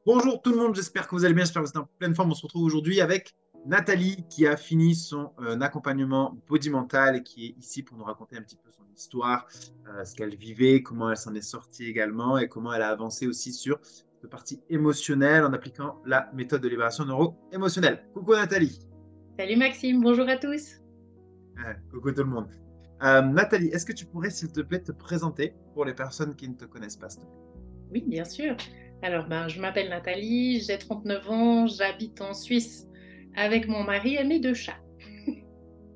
Bonjour tout le monde, j'espère que vous allez bien, j'espère que vous êtes en pleine forme. On se retrouve aujourd'hui avec Nathalie qui a fini son accompagnement body mental et qui est ici pour nous raconter un petit peu son histoire, ce qu'elle vivait, comment elle s'en est sortie également et comment elle a avancé aussi sur cette partie émotionnelle en appliquant la méthode de libération neuro-émotionnelle. Coucou Nathalie. Salut Maxime, bonjour à tous. Coucou tout le monde. Nathalie, est-ce que tu pourrais s'il te plaît te présenter pour les personnes qui ne te connaissent pas, s'il te plaît? Oui, bien sûr. Alors, je m'appelle Nathalie, j'ai 39 ans, j'habite en Suisse avec mon mari et mes deux chats.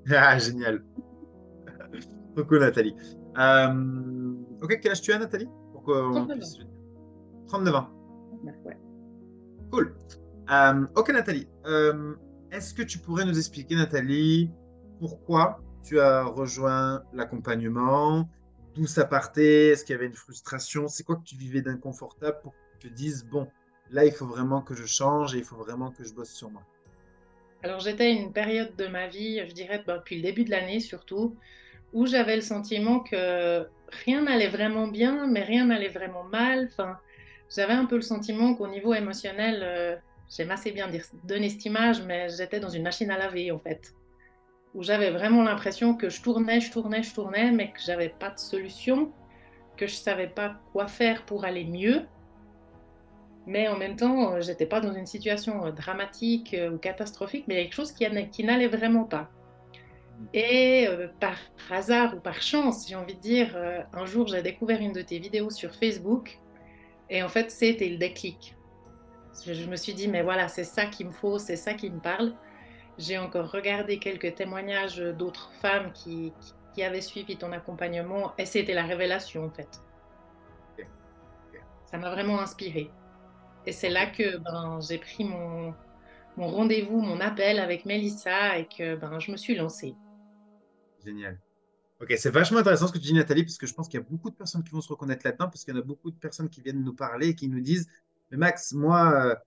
Ah, génial. Coucou Nathalie. Ok, quel âge tu as Nathalie? Pour qu'on 39 ans. puisse... 39 ans. Ouais. Cool. Ok, Nathalie. Est-ce que tu pourrais nous expliquer, Nathalie, pourquoi tu as rejoint l'accompagnement, d'où ça partait, est-ce qu'il y avait une frustration, c'est quoi que tu vivais d'inconfortable pour que tu te dises, bon, là, il faut vraiment que je change et il faut vraiment que je bosse sur moi. Alors, j'étais à une période de ma vie, je dirais depuis le début de l'année surtout, où j'avais le sentiment que rien n'allait vraiment bien, mais rien n'allait vraiment mal. Enfin, j'avais un peu le sentiment qu'au niveau émotionnel, j'aime assez bien donner cette image, mais j'étais dans une machine à laver en fait. Où j'avais vraiment l'impression que je tournais, mais que j'avais pas de solution, que je savais pas quoi faire pour aller mieux. Mais en même temps, j'étais pas dans une situation dramatique ou catastrophique, mais il y a quelque chose qui n'allait vraiment pas. Et par hasard ou par chance, j'ai envie de dire, un jour, j'ai découvert une de tes vidéos sur Facebook, et en fait, c'était le déclic. Je me suis dit, mais voilà, c'est ça qu'il me faut, c'est ça qui me parle. J'ai encore regardé quelques témoignages d'autres femmes qui avaient suivi ton accompagnement et c'était la révélation en fait. Ok, ok, Ça m'a vraiment inspirée. Et c'est ok, là que j'ai pris mon rendez-vous, mon appel avec Mélissa et que je me suis lancée. génial. Ok, c'est vachement intéressant ce que tu dis, Nathalie, parce que je pense qu'il y a beaucoup de personnes qui vont se reconnaître là-dedans, parce qu'il y en a beaucoup de personnes qui viennent nous parler et qui nous disent, mais Max, moi,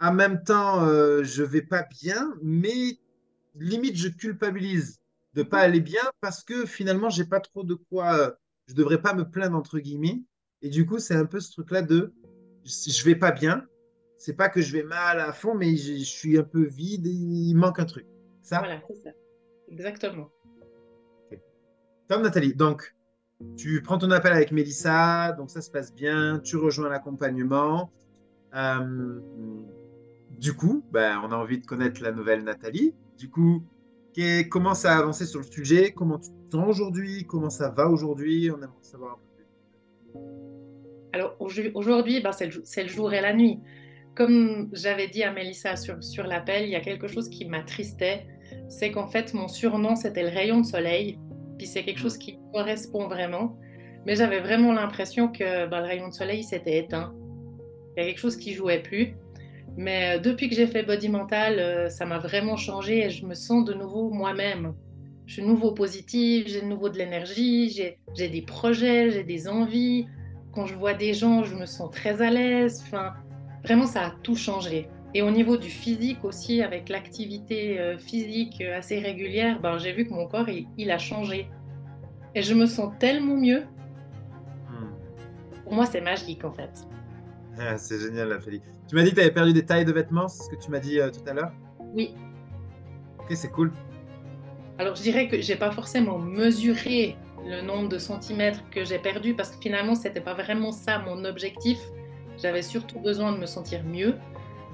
en même temps, je vais pas bien, mais limite, je culpabilise de pas aller bien parce que finalement, j'ai pas trop de quoi, je devrais pas me plaindre entre guillemets. Et du coup, c'est un peu ce truc-là de, je vais pas bien. C'est pas que je vais mal à fond, mais je suis un peu vide et il manque un truc. Ça? Voilà, c'est ça, exactement. Ok. Tom, Nathalie, donc, tu prends ton appel avec Mélissa, donc ça se passe bien, tu rejoins l'accompagnement. Euh, du coup, ben, on a envie de connaître la nouvelle Nathalie. Du coup, comment ça a avancé sur le sujet? Comment tu te sens aujourd'hui? Comment ça va aujourd'hui? On aimerait savoir un peu plus. Alors aujourd'hui, c'est le jour et la nuit. Comme j'avais dit à Mélissa sur l'appel, il y a quelque chose qui m'attristait, c'est qu'en fait mon surnom c'était le rayon de soleil, puis c'est quelque Hmm, chose qui me correspond vraiment, mais j'avais vraiment l'impression que le rayon de soleil s'était éteint. Il y a quelque chose qui jouait plus. Mais depuis que j'ai fait Body Mental, ça m'a vraiment changé et je me sens de nouveau moi-même. Je suis de nouveau positive, j'ai de nouveau de l'énergie, j'ai des projets, j'ai des envies. Quand je vois des gens, je me sens très à l'aise. Enfin, vraiment, ça a tout changé. Et au niveau du physique aussi, avec l'activité physique assez régulière, j'ai vu que mon corps, il a changé. Et je me sens tellement mieux. hmm. Pour moi, c'est magique en fait. Ah, c'est génial, Nathalie. Tu m'as dit que tu avais perdu des tailles de vêtements, c'est ce que tu m'as dit tout à l'heure? Oui, Ok, c'est cool. alors, je dirais que j'ai pas forcément mesuré le nombre de centimètres que j'ai perdu parce que finalement, c'était pas vraiment ça mon objectif. J'avais surtout besoin de me sentir mieux.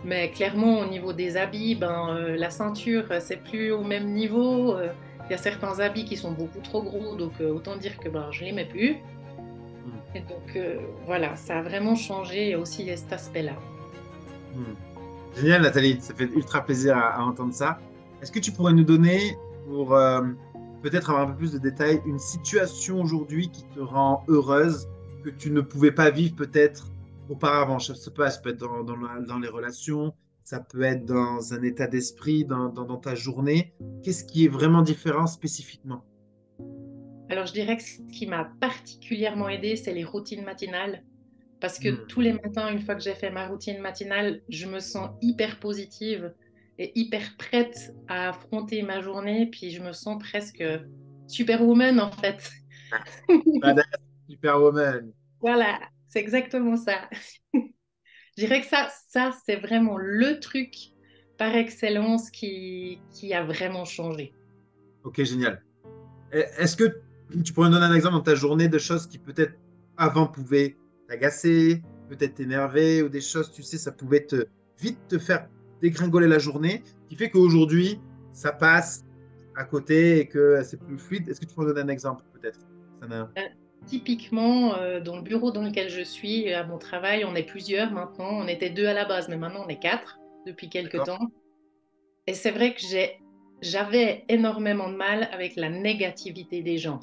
Mais clairement, au niveau des habits, la ceinture, c'est plus au même niveau. Il y a certains habits qui sont beaucoup trop gros, donc autant dire que je les mets plus. Hmm, Et donc voilà, ça a vraiment changé aussi cet aspect-là. hmm. Génial, Nathalie. Ça fait ultra plaisir à entendre ça. Est-ce que tu pourrais nous donner, pour peut-être avoir un peu plus de détails, une situation aujourd'hui qui te rend heureuse, que tu ne pouvais pas vivre peut-être auparavant? Je sais pas, ça peut être dans les relations, ça peut être dans un état d'esprit, dans ta journée. Qu'est-ce qui est vraiment différent spécifiquement? Alors, je dirais que ce qui m'a particulièrement aidée, c'est les routines matinales. Parce que Hmm, tous les matins, une fois que j'ai fait ma routine matinale, je me sens hyper positive et hyper prête à affronter ma journée. Puis je me sens presque superwoman en fait. Badass, Superwoman. Voilà, c'est exactement ça. Je dirais que ça c'est vraiment le truc par excellence qui a vraiment changé. Ok, génial. Est-ce que tu pourrais me donner un exemple dans ta journée de choses qui peut-être avant pouvaient t'agacer, peut-être t'énerver, ou des choses, tu sais, ça pouvait vite te faire dégringoler la journée, qui fait qu'aujourd'hui, ça passe à côté et que c'est plus fluide. Est-ce que tu pourrais me donner un exemple, peut-être? Ça Euh, Typiquement, dans le bureau dans lequel je suis, à mon travail, on est plusieurs maintenant. On était deux à la base, mais maintenant on est quatre depuis quelques D'accord? temps. Et c'est vrai que j'avais énormément de mal avec la négativité des gens.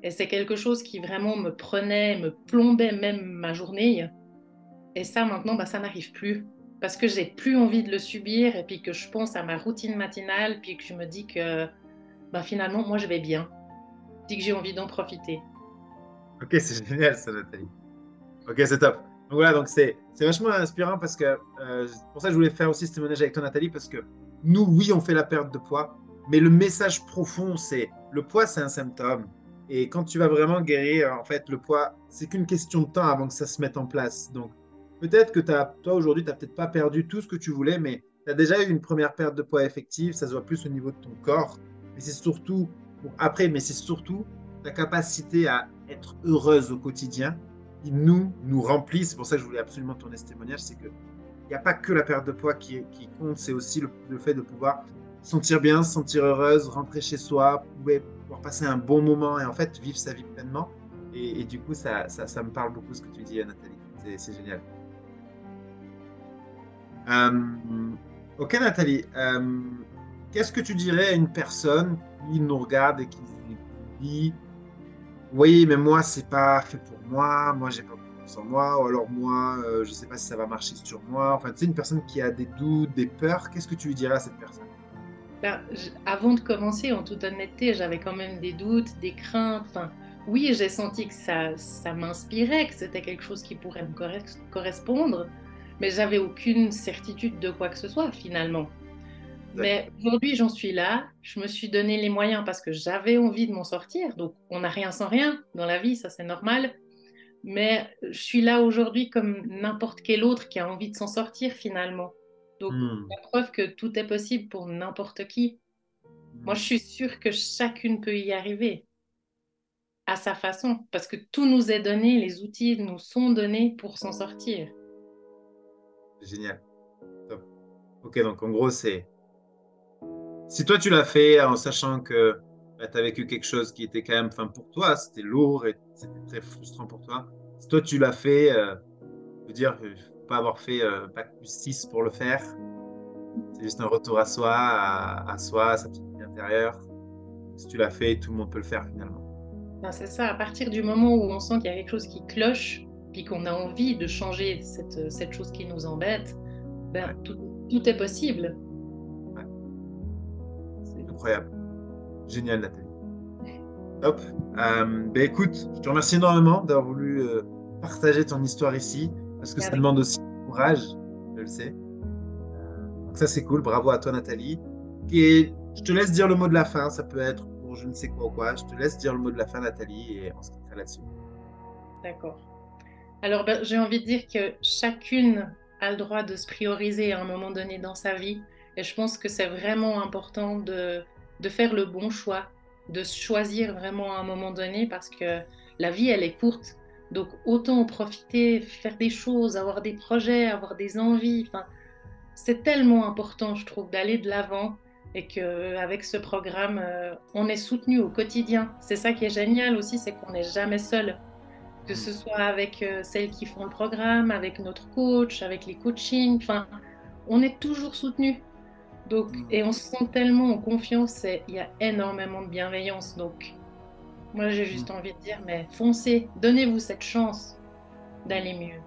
Et c'est quelque chose qui vraiment me prenait, me plombait même ma journée. Et ça, maintenant, bah, ça n'arrive plus. Parce que j'ai plus envie de le subir et puis que je pense à ma routine matinale, puis que je me dis que bah, finalement, moi, je vais bien. Je dis que j'ai envie d'en profiter. Ok, c'est génial, ça, Nathalie. Ok, c'est top. Donc voilà, donc c'est vachement inspirant parce que c'est pour ça que je voulais faire aussi ce témoignage avec toi, Nathalie, parce que nous, oui, on fait la perte de poids, mais le message profond, c'est le poids, c'est un symptôme. Et quand tu vas vraiment guérir, en fait, le poids, c'est qu'une question de temps avant que ça se mette en place. Donc peut-être que toi, aujourd'hui, tu n'as peut-être pas perdu tout ce que tu voulais, mais tu as déjà eu une première perte de poids effective, ça se voit plus au niveau de ton corps. Mais c'est surtout, pour après, mais c'est surtout ta capacité à être heureuse au quotidien qui nous remplit. C'est pour ça que je voulais absolument tourner ce témoignage, c'est qu'il n'y a pas que la perte de poids qui compte, c'est aussi le fait de pouvoir se sentir bien, se sentir heureuse, rentrer chez soi, pouvoir passer un bon moment et en fait vivre sa vie pleinement. Et du coup, ça me parle beaucoup ce que tu dis, Nathalie. C'est génial. Ok, Nathalie. Qu'est-ce que tu dirais à une personne qui nous regarde et qui dit oui, mais moi, c'est pas fait pour moi. Moi, j'ai pas confiance en moi. Ou alors, moi, je sais pas si ça va marcher sur moi. Enfin, tu sais, une personne qui a des doutes, des peurs, qu'est-ce que tu lui dirais à cette personne? Ben, avant de commencer, en toute honnêteté, j'avais quand même des doutes, des craintes. Enfin, oui, j'ai senti que ça m'inspirait, que c'était quelque chose qui pourrait me correspondre, mais j'avais aucune certitude de quoi que ce soit finalement. D'accord. Mais aujourd'hui, j'en suis là. Je me suis donné les moyens parce que j'avais envie de m'en sortir. Donc, on n'a rien sans rien dans la vie, ça c'est normal. Mais je suis là aujourd'hui comme n'importe quel autre qui a envie de s'en sortir finalement. Donc, Hmm. la preuve que tout est possible pour n'importe qui. Moi, je Hmm. suis sûre que chacune peut y arriver à sa façon, parce que tout nous est donné, les outils nous sont donnés pour s'en sortir. Génial. Top. Ok, donc en gros, c'est si toi tu l'as fait en sachant que tu as vécu quelque chose qui était quand même, enfin pour toi, c'était lourd et c'était très frustrant pour toi. Si toi tu l'as fait, je veux dire, il ne faut pas avoir fait bac plus 6 pour le faire. C'est juste un retour à soi, à soi, à sa petite vie intérieure. Si tu l'as fait, tout le monde peut le faire finalement. Ben, c'est ça, à partir du moment où on sent qu'il y a quelque chose qui cloche, puis qu'on a envie de changer cette chose qui nous embête, ben, Ouais, tout est possible. ouais. C'est- Incroyable. Génial, Nathalie. Top. Ben écoute, je te remercie énormément d'avoir voulu partager ton histoire ici, parce que ça Avec demande aussi du courage, je le sais. Donc ça, c'est cool. Bravo à toi, Nathalie. Et je te laisse dire le mot de la fin. Ça peut être pour je ne sais quoi ou quoi. Je te laisse dire le mot de la fin, Nathalie, et on se quittera là-dessus. D'accord. Alors, ben, j'ai envie de dire que chacune a le droit de se prioriser à un moment donné dans sa vie. Et je pense que c'est vraiment important de faire le bon choix, de choisir vraiment à un moment donné parce que la vie, elle est courte. Donc, autant en profiter, faire des choses, avoir des projets, avoir des envies. Enfin, c'est tellement important, je trouve, d'aller de l'avant et qu'avec ce programme, on est soutenu au quotidien. C'est ça qui est génial aussi, c'est qu'on n'est jamais seul, que Mm. ce soit avec celles qui font le programme, avec notre coach, avec les coachings. Enfin, on est toujours soutenu. Donc, Mm. et on se sent tellement en confiance et il y a énormément de bienveillance. Donc, moi, j'ai Mm. juste envie de dire, mais foncez, donnez-vous cette chance d'aller mieux.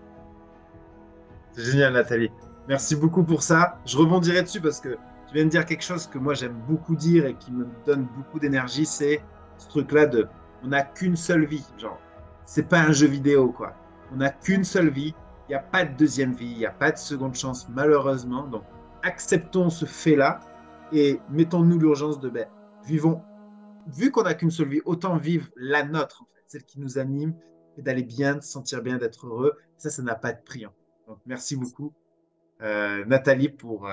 C'est génial, Nathalie. Merci beaucoup pour ça. Je rebondirai dessus parce que tu viens de dire quelque chose que moi j'aime beaucoup dire et qui me donne beaucoup d'énergie, c'est ce truc-là de on n'a qu'une seule vie. Genre, c'est pas un jeu vidéo, quoi. On n'a qu'une seule vie. Il n'y a pas de deuxième vie, il n'y a pas de seconde chance, malheureusement. Donc, acceptons ce fait-là et mettons-nous l'urgence de ben, vivons. Vu qu'on n'a qu'une seule vie, autant vivre la nôtre, en fait, celle qui nous anime, et d'aller bien, de se sentir bien, d'être heureux. Ça n'a pas de prix, en fait. Donc, merci beaucoup, Nathalie, pour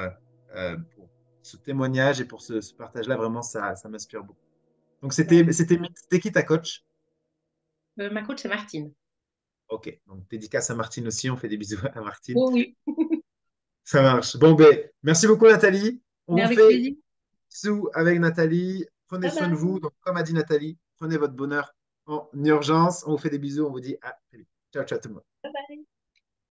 ce témoignage et pour ce partage-là. Vraiment, ça m'inspire beaucoup. Donc, Ouais. c'était qui ta coach? Ma coach, c'est Martine. Ok, donc dédicace à Martine aussi. On fait des bisous à Martine. Oh oui, Ça marche. Bon, ben, merci beaucoup, Nathalie. mais On avec fait plaisir. bisous avec Nathalie. Prenez Bye soin de vous. bye. Donc, comme a dit Nathalie, prenez votre bonheur en urgence. On vous fait des bisous. On vous dit à très vite. Ciao, ciao tout le monde. Bye bye.